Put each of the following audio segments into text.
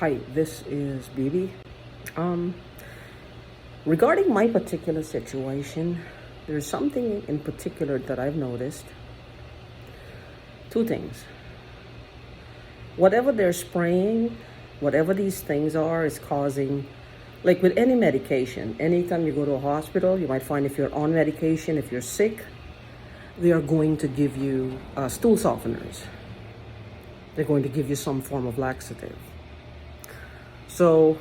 Hi, this is Bibi. Um, Regarding my particular situation, there's something in particular that I've noticed. Two things. Whatever they're spraying, whatever these things are, is causing, like with any medication, anytime you go to a hospital, you might find if you're on medication, if you're sick, they are going to give you stool softeners. They're going to give you some form of laxative. So,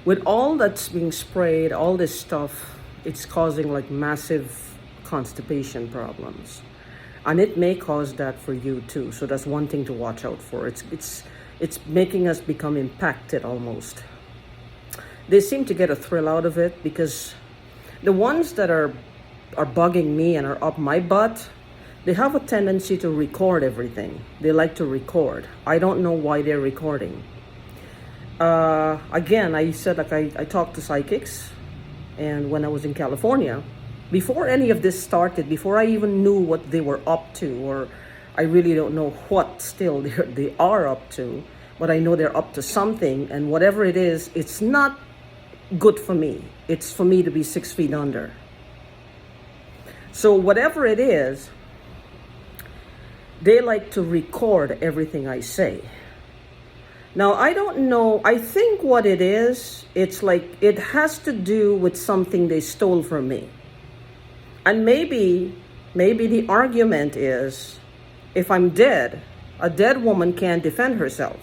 with all that's being sprayed, all this stuff, it's causing like massive constipation problems. And it may cause that for you too. So that's one thing to watch out for. It's making us become impacted almost. They seem to get a thrill out of it because the ones that are bugging me and are up my butt, they have a tendency to record everything. They like to record. I don't know why they're recording. Again, I said like I talked to psychics, and when I was in California, before any of this started, before I even knew what they were up to, or I really don't know what still they are up to, but I know they're up to something, and whatever it is, it's not good for me. It's for me to be 6 feet under. So whatever it is, they like to record everything I say. Now, I don't know, I think what it is, it's like it has to do with something they stole from me. And maybe the argument is, if I'm dead, a dead woman can't defend herself.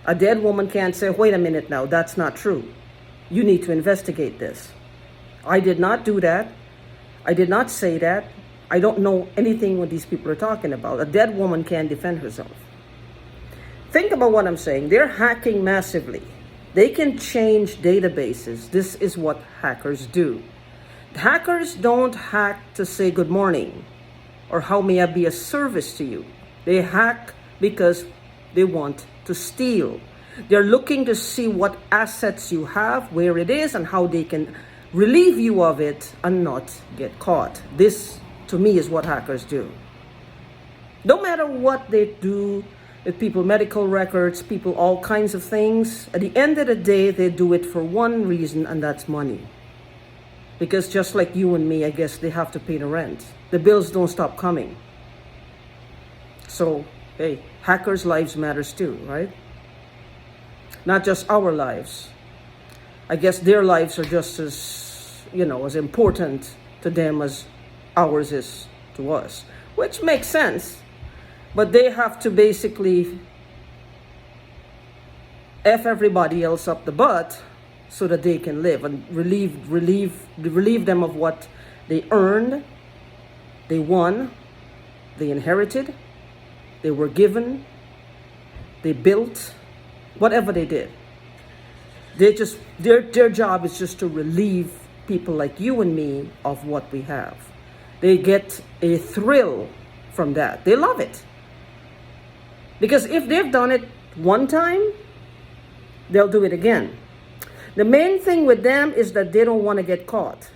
A dead woman can't say, wait a minute now, that's not true. You need to investigate this. I did not do that. I did not say that. I don't know anything what these people are talking about. A dead woman can't defend herself. Think about what I'm saying. They're hacking massively. They can change databases. This is what hackers do. Hackers don't hack to say good morning or how may I be a service to you. They hack because they want to steal. They're looking to see what assets you have, where it is, and how they can relieve you of it and not get caught. This, to me, is what hackers do. No matter what they do, with people, medical records, people, all kinds of things. At the end of the day, they do it for one reason, and that's money. Because just like you and me, I guess they have to pay the rent. The bills don't stop coming. So, hey, hackers' lives matters too, right? Not just our lives. I guess their lives are just as, as important to them as ours is to us. Which makes sense. But they have to basically F everybody else up the butt so that they can live and relieve them of what they earned, they won, they inherited, they were given, they built, whatever they did. They just their job is just to relieve people like you and me of what we have. They get a thrill from that. They love it. Because if they've done it one time, they'll do it again. The main thing with them is that they don't want to get caught.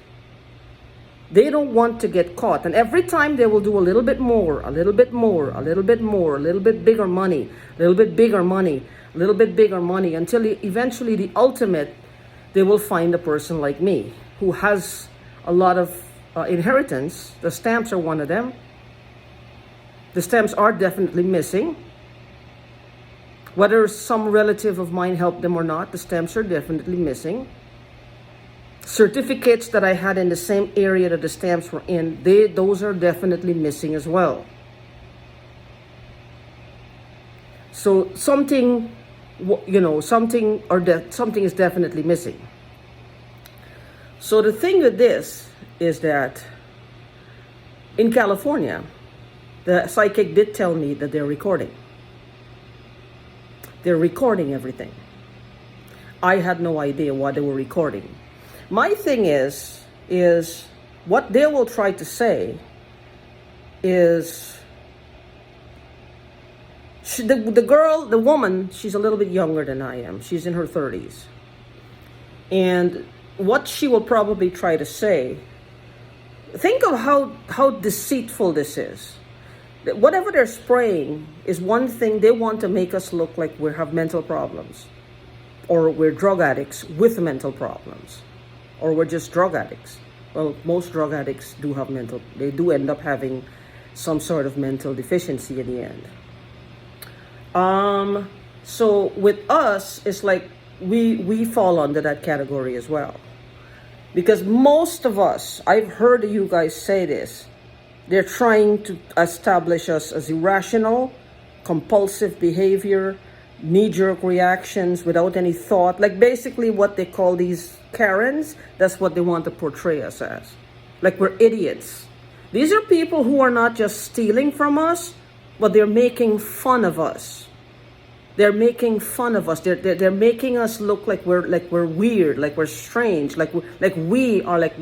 They don't want to get caught. And every time they will do a little bit more, a little bit more, a little bit more, a little bit bigger money, a little bit bigger money, a little bit bigger money, until eventually the ultimate, they will find a person like me who has a lot of inheritance. The stamps are one of them. The stamps are definitely missing. Whether some relative of mine helped them or not, the stamps are definitely missing. Certificates that I had in the same area that the stamps were in, those are definitely missing as well. So something is definitely missing. So the thing with this is that in California, the psychic did tell me that they're recording. They're recording everything. I had no idea what they were recording. My thing is what they will try to say is, the woman, she's a little bit younger than I am. She's in her 30s. And what she will probably try to say, think of how deceitful this is. Whatever they're spraying is one thing. They want to make us look like we have mental problems, or we're drug addicts with mental problems, or we're just drug addicts. Well, most drug addicts do have they do end up having some sort of mental deficiency in the end. So with us, it's like we fall under that category as well. Because most of us, I've heard you guys say this, they're trying to establish us as irrational, compulsive behavior, knee-jerk reactions without any thought. Like basically what they call these Karens, that's what they want to portray us as. Like we're idiots. These are people who are not just stealing from us, but they're making fun of us. They're making fun of us. They're making us look like we're weird, like we're strange, like we are like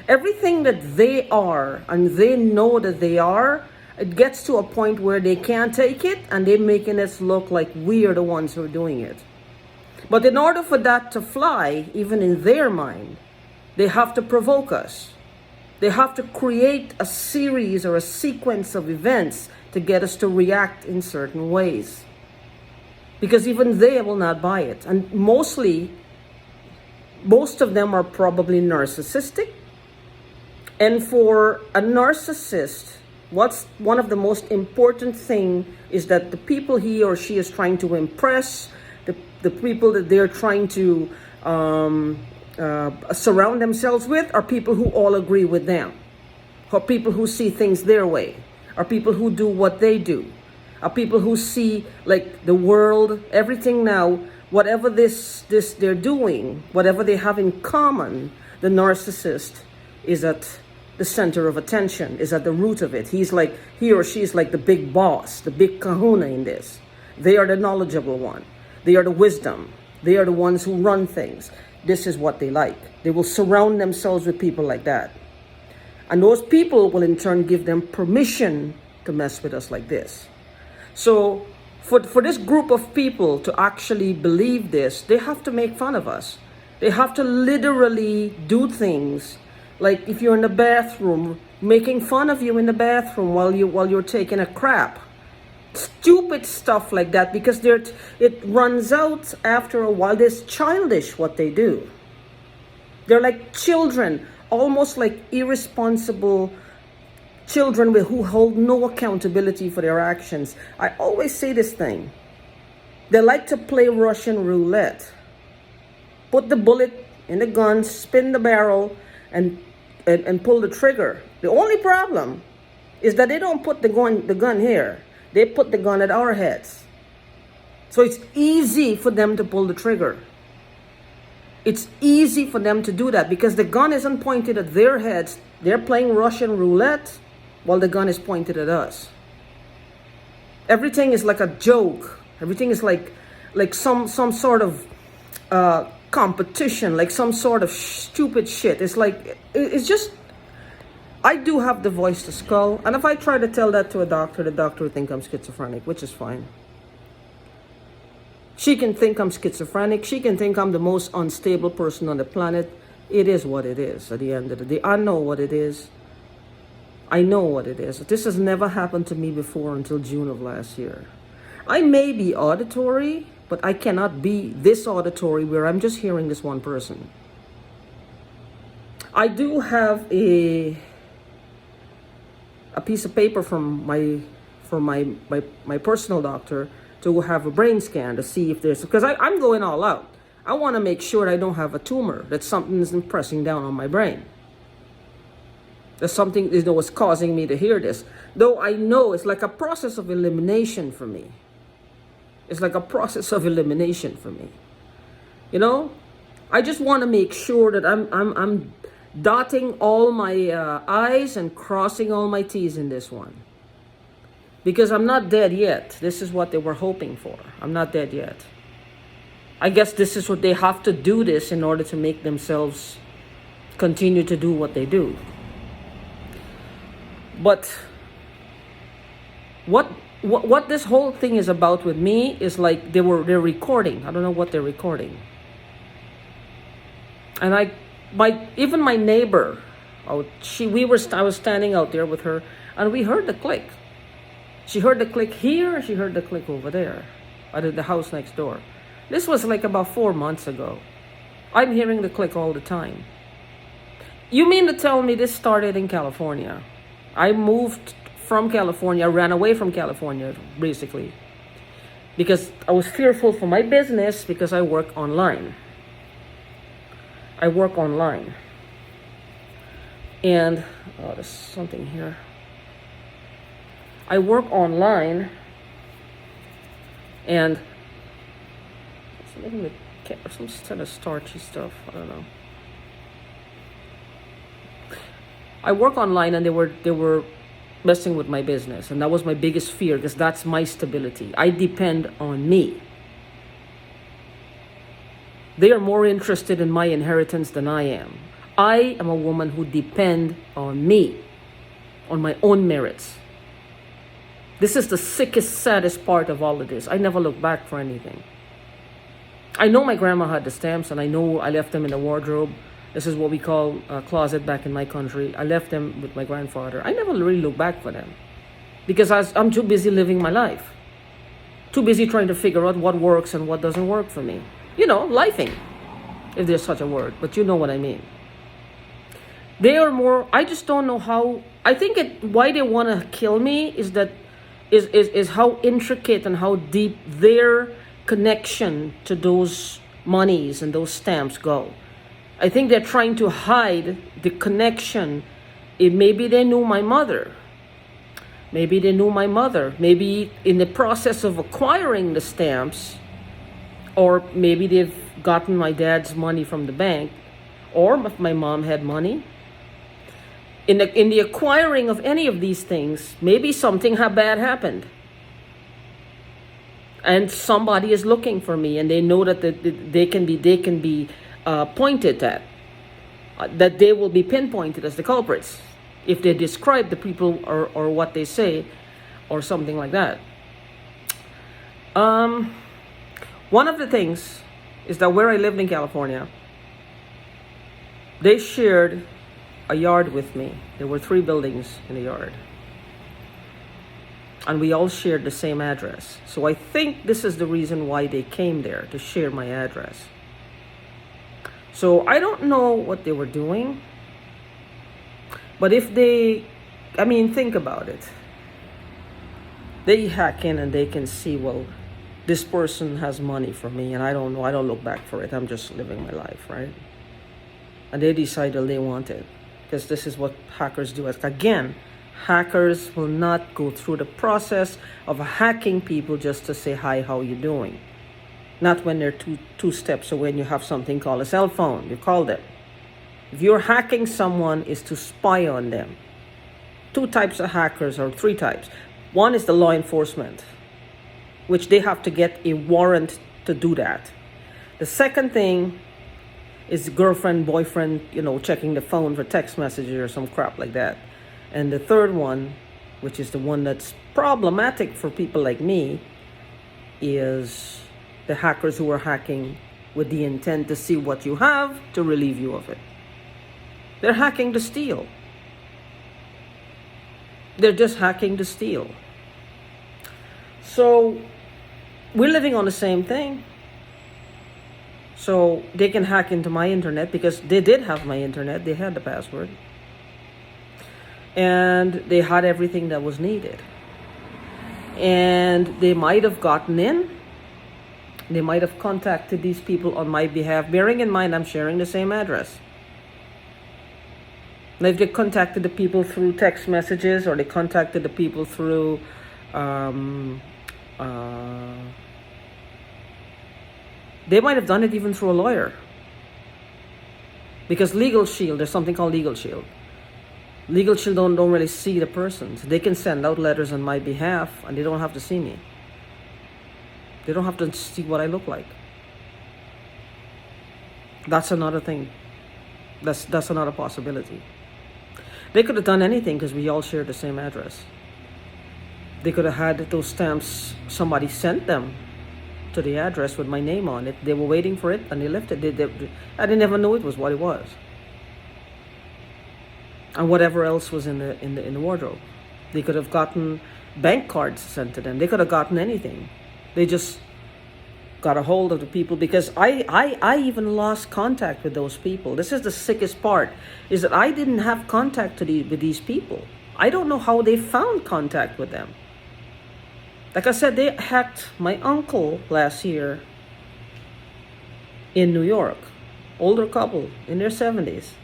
everything that they are, and they know that they are. It gets to a point where they can't take it, and they're making us look like we are the ones who are doing it. But in order for that to fly, even in their mind, they have to provoke us. They have to create a series or a sequence of events to get us to react in certain ways. Because even they will not buy it. And most of them are probably narcissistic. And for a narcissist, what's one of the most important thing is that the people he or she is trying to impress, the people that they're trying to surround themselves with, are people who all agree with them, or people who see things their way, or people who do what they do, are people who see like the world, everything now, whatever this they're doing, whatever they have in common, the narcissist is at the center of attention, is at the root of it. He or she is like the big boss, the big kahuna in this. They are the knowledgeable one. They are the wisdom. They are the ones who run things. This is what they like. They will surround themselves with people like that. And those people will in turn give them permission to mess with us like this. So for this group of people to actually believe this, they have to make fun of us. They have to literally do things like if you're in the bathroom, making fun of you in the bathroom while you're taking a crap. Stupid stuff like that, because it runs out after a while. It's childish what they do. They're like children, almost like irresponsible children who hold no accountability for their actions. I always say this thing. They like to play Russian roulette. Put the bullet in the gun, spin the barrel, and pull the trigger. The only problem is that they don't put the gun here. They put the gun at our heads. So it's easy for them to pull the trigger. It's easy for them to do that because the gun isn't pointed at their heads. They're playing Russian roulette while the gun is pointed at us. Everything is like a joke. Everything is like some sort of competition, like some sort of stupid shit. It's just, I do have the voice to skull, and if I try to tell that to a doctor, the doctor would think I'm schizophrenic, which is fine. She can think I'm schizophrenic. She can think I'm the most unstable person on the planet. It is what it is at the end of the day. I know what it is. I know what it is. This has never happened to me before until June of last year. I may be auditory, but I cannot be this auditory where I'm just hearing this one person. I do have a piece of paper from my personal doctor to have a brain scan to see if there's, because I'm going all out. I want to make sure I don't have a tumor, that something isn't pressing down on my brain. There's something was causing me to hear this. Though I know it's like a process of elimination for me. It's like a process of elimination for me. You know? I just want to make sure that I'm dotting all my I's and crossing all my T's in this one. Because I'm not dead yet. This is what they were hoping for. I'm not dead yet. I guess this is what they have to do this in order to make themselves continue to do what they do. But what this whole thing is about with me is like they're recording. I don't know what they're recording. And even my neighbor, I was standing out there with her, and we heard the click. She heard the click here, she heard the click over there, at the house next door. This was like about 4 months ago. I'm hearing the click all the time. You mean to tell me this started in California? I moved from California, ran away from California, basically, because I was fearful for my business because I work online. I work online. And, oh, there's something here. I work online, and some kind of starchy stuff. I don't know. I work online, and they were messing with my business, and that was my biggest fear because that's my stability. I depend on me. They are more interested in my inheritance than I am. I am a woman who depend on me, on my own merits. This is the sickest, saddest part of all of this. I never look back for anything. I know my grandma had the stamps, and I know I left them in the wardrobe. This is what we call a closet back in my country. I left them with my grandfather. I never really look back for them because I'm too busy living my life. Too busy trying to figure out what works and what doesn't work for me. You know, lifing, if there's such a word, but you know what I mean. They are more, I just don't know how, I think why they want to kill me is how intricate and how deep their connection to those monies and those stamps go. I think they're trying to hide the connection. Maybe they knew my mother. Maybe they knew my mother. Maybe in the process of acquiring the stamps, or maybe they've gotten my dad's money from the bank, or if my mom had money. In the acquiring of any of these things, maybe something bad happened. And somebody is looking for me, and they know that they can be pointed at, that they will be pinpointed as the culprits if they describe the people or what they say or something like that. One of the things is that where I lived in California, they shared a yard with me. There were 3 buildings in the yard, and we all shared the same address. So I think this is the reason why they came there, to share my address. So I don't know what they were doing, but if think about it. They hack in and they can see, well, this person has money for me, and I don't know, I don't look back for it. I'm just living my life, right? And they decided they want it, because this is what hackers do. Again, hackers will not go through the process of hacking people just to say, hi, how you doing? Not when they're two steps away and you have something called a cell phone. You call them. If you're hacking someone, is to spy on them. 2 types of hackers, or 3 types. One is the law enforcement, which they have to get a warrant to do that. The second thing is girlfriend, boyfriend, checking the phone for text messages or some crap like that. And the third one, which is the one that's problematic for people like me, is the hackers who are hacking with the intent to see what you have to relieve you of it. They're hacking to steal. They're just hacking to steal. So we're living on the same thing. So they can hack into my internet, because they did have my internet. They had the password. And they had everything that was needed. And they might have gotten in. They might have contacted these people on my behalf, bearing in mind I'm sharing the same address. Now, if they contacted the people through text messages, or they contacted the people through they might have done it even through a lawyer. Because Legal Shield, there's something called Legal Shield. Legal Shield don't really see the persons. They can send out letters on my behalf, and they don't have to see me. They don't have to see what I look like. That's another thing. That's another possibility. They could have done anything, because we all share the same address. They could have had those stamps, somebody sent them to the address with my name on it. They were waiting for it, and they left it. I didn't never know it was what it was. And whatever else was in the wardrobe. They could have gotten bank cards sent to them. They could have gotten anything. They just got a hold of the people, because I even lost contact with those people. This is the sickest part, is that I didn't have contact with these people. I don't know how they found contact with them. Like I said, they hacked my uncle last year in New York. Older couple in their 70s.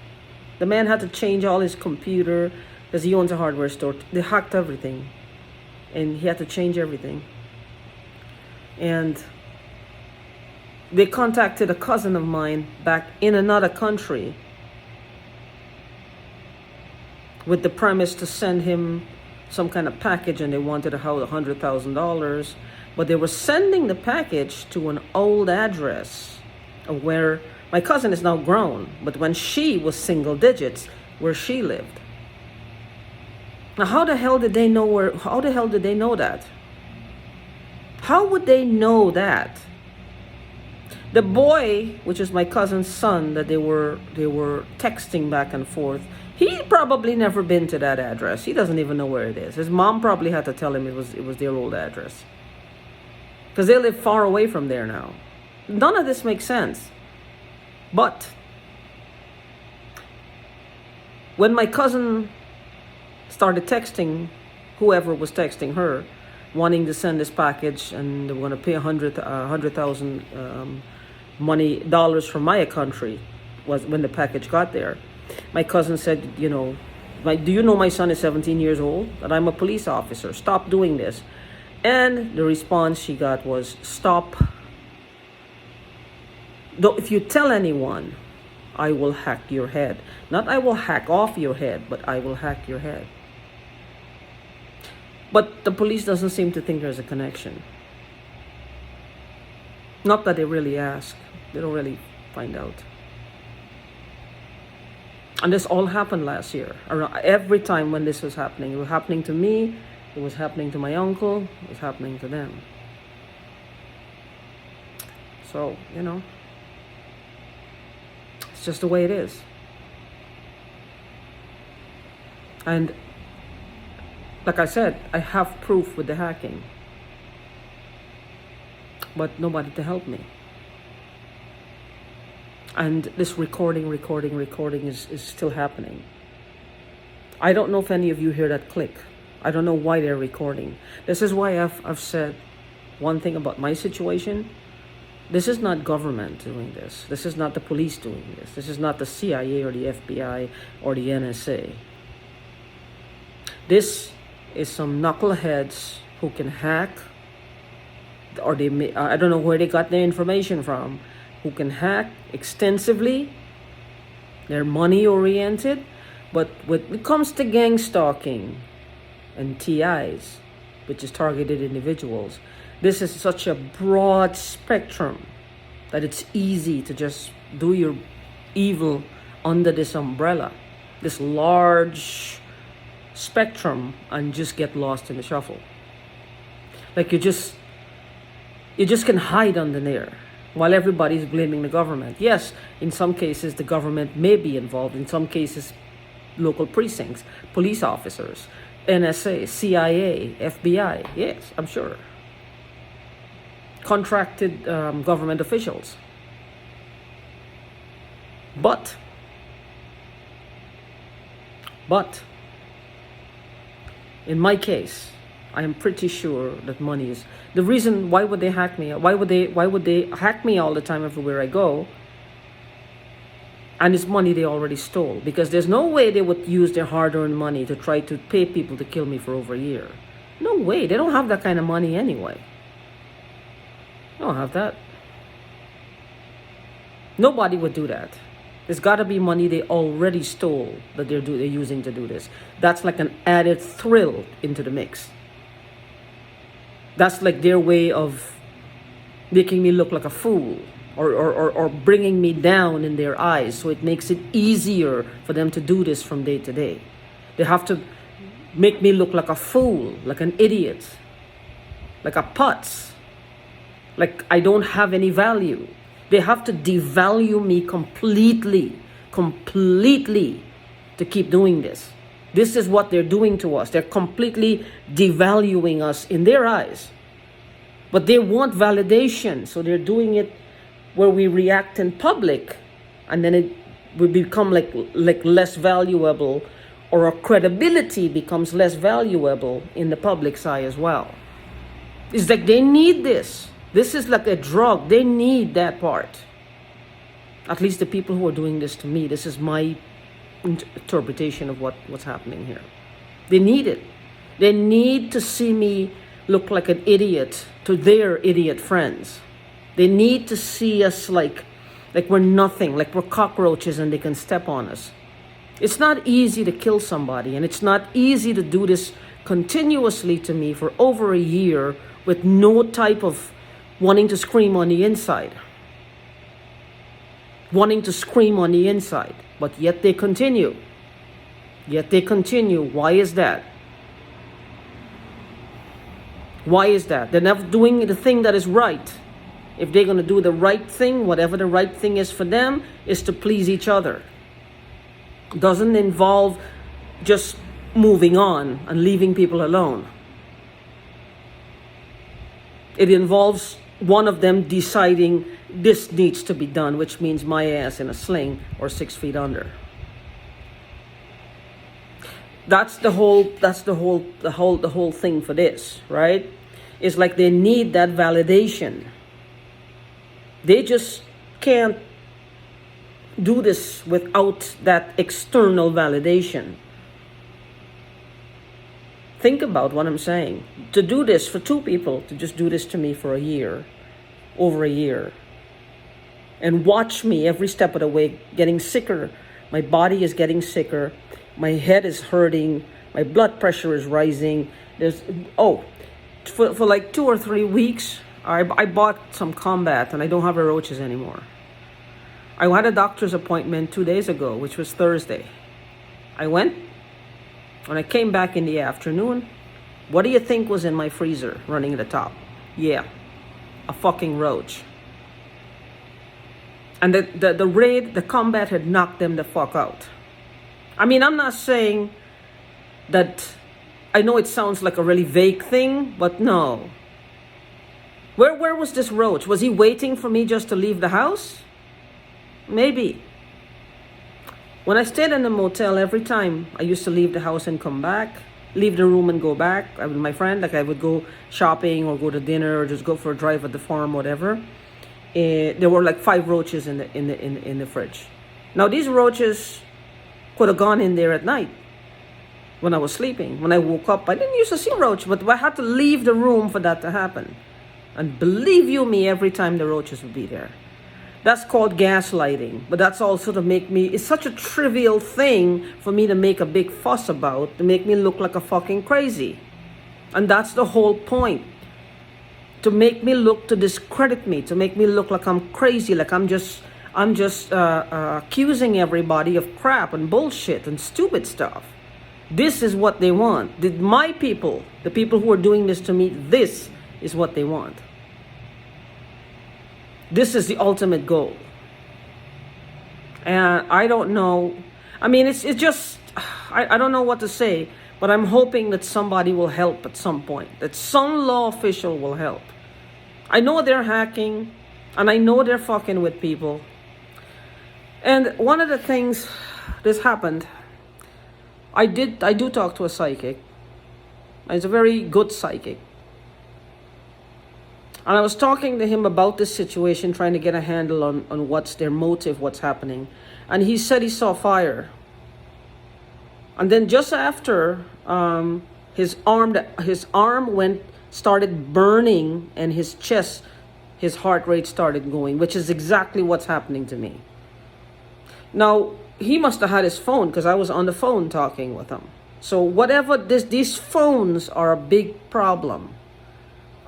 The man had to change all his computer because he owns a hardware store. They hacked everything. And he had to change everything. And they contacted a cousin of mine back in another country with the premise to send him some kind of package, and they wanted $100,000. But they were sending the package to an old address of where my cousin is now grown, but when she was single digits, where she lived. Now, how the hell did they know that? How would they know that? The boy, which is my cousin's son, that they were texting back and forth, he probably never been to that address. He doesn't even know where it is. His mom probably had to tell him it was their old address, because they live far away from there now. None of this makes sense. But when my cousin started texting whoever was texting her, wanting to send this package, and they were going to pay $100,000 from my country, was when the package got there. My cousin said, do you know my son is 17 years old, that I'm a police officer? Stop doing this. And the response she got was, stop. Though if you tell anyone, I will hack your head. Not I will hack off your head, but I will hack your head. But the police doesn't seem to think there's a connection. Not that they really ask. They don't really find out. And this all happened last year. Every time when this was happening, it was happening to me, it was happening to my uncle, it was happening to them. So, it's just the way it is. And like I said, I have proof with the hacking, but nobody to help me. And this recording is still happening. I don't know if any of you hear that click. I don't know why they're recording. This is why I've said one thing about my situation. This is not government doing this. This is not the police doing this. This is not the CIA or the FBI or the NSA. This is some knuckleheads who can hack, or I don't know where they got their information from, who can hack extensively. They're money oriented, but when it comes to gang stalking and TIs, which is targeted individuals, this is such a broad spectrum that it's easy to just do your evil under this umbrella, this large spectrum, and just get lost in the shuffle. Like you just can hide under there while everybody's blaming the government. Yes, in some cases the government may be involved. In some cases, local precincts, police officers, NSA, CIA, FBI. Yes, I'm sure. Contracted government officials. But in my case, I am pretty sure that money is the reason. Why would they hack me? Why would they hack me all the time everywhere I go? And it's money they already stole, because there's no way they would use their hard-earned money to try to pay people to kill me for over a year. No way. They don't have that kind of money anyway. They don't have that. Nobody would do that. There's got to be money they already stole that they're using to do this. That's like an added thrill into the mix. That's like their way of making me look like a fool, or bringing me down in their eyes, so it makes it easier for them to do this from day to day. They have to make me look like a fool, like an idiot, like a putz, like I don't have any value. They have to devalue me completely to keep doing this. This is what they're doing to us. They're completely devaluing us in their eyes. But they want validation, so they're doing it where we react in public, and then we become like less valuable, or our credibility becomes less valuable in the public's eye as well. It's like they need this. This is like a drug. They need that part. At least the people who are doing this to me. This is my interpretation of what's happening here. They need it. They need to see me look like an idiot to their idiot friends. They need to see us like we're nothing, like we're cockroaches and they can step on us. It's not easy to kill somebody, and it's not easy to do this continuously to me for over a year with no type of wanting to scream on the inside. Wanting to scream on the inside, but yet they continue. Yet they continue. Why is that? Why is that? They're never doing the thing that is right. If they're going to do the right thing, whatever the right thing is for them, is to please each other. It doesn't involve just moving on and leaving people alone. It involves one of them deciding this needs to be done, which means my ass in a sling or 6 feet under. That's the whole thing for this, right? It's like they need that validation. They just can't do this without that external validation. Think about what I'm saying. To do this for two people, to just do this to me for a year, over a year, and watch me every step of the way getting sicker. My body is getting sicker. My head is hurting. My blood pressure is rising. For like 2 or 3 weeks, I bought some Combat and I don't have the roaches anymore. I had a doctor's appointment 2 days ago, which was Thursday. I went. When I came back in the afternoon, what do you think was in my freezer running at the top? Yeah, a fucking roach. And the Combat had knocked them the fuck out. I mean, I'm not saying that, I know it sounds like a really vague thing, but no. Where was this roach? Was he waiting for me just to leave the house? Maybe. When I stayed in the motel, every time I used to leave the house and come back, leave the room and go back with my friend, like I would go shopping or go to dinner or just go for a drive at the farm, whatever. There were like 5 roaches in the fridge. Now these roaches could have gone in there at night when I was sleeping. When I woke up, I didn't used to see roach, but I had to leave the room for that to happen. And believe you me, every time the roaches would be there. That's called gaslighting, but that's also to make me, it's such a trivial thing for me to make a big fuss about, to make me look like a fucking crazy. And that's the whole point. To make me look, to discredit me, to make me look like I'm crazy, like I'm just accusing everybody of crap and bullshit and stupid stuff. This is what they want. My people, the people who are doing this to me, this is what they want. This is the ultimate goal. And I don't know. I mean, it's just, I don't know what to say, but I'm hoping that somebody will help at some point, that some law official will help. I know they're hacking, and I know they're fucking with people. And one of the things this happened, I do talk to a psychic. He's a very good psychic. And I was talking to him about this situation, trying to get a handle on what's their motive, what's happening. And he said he saw fire. And then just after, his arm started burning, and his chest, his heart rate started going, which is exactly what's happening to me. Now, he must have had his phone, because I was on the phone talking with him. So whatever these phones are a big problem.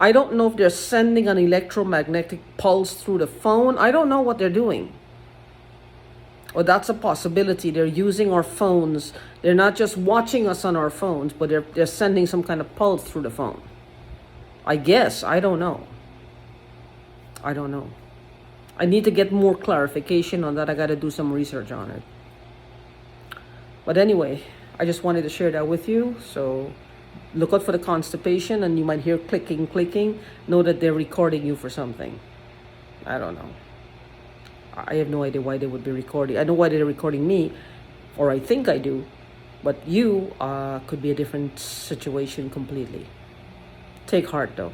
I don't know if they're sending an electromagnetic pulse through the phone. I don't know what they're doing. Or that's a possibility. They're using our phones. They're not just watching us on our phones, but they're sending some kind of pulse through the phone. I guess. I don't know. I don't know. I need to get more clarification on that. I got to do some research on it. But anyway, I just wanted to share that with you. So look out for the constipation, and you might hear clicking, clicking. Know that they're recording you for something. I don't know. I have no idea why they would be recording. I know why they're recording me, or I think I do. But you could be a different situation completely. Take heart though.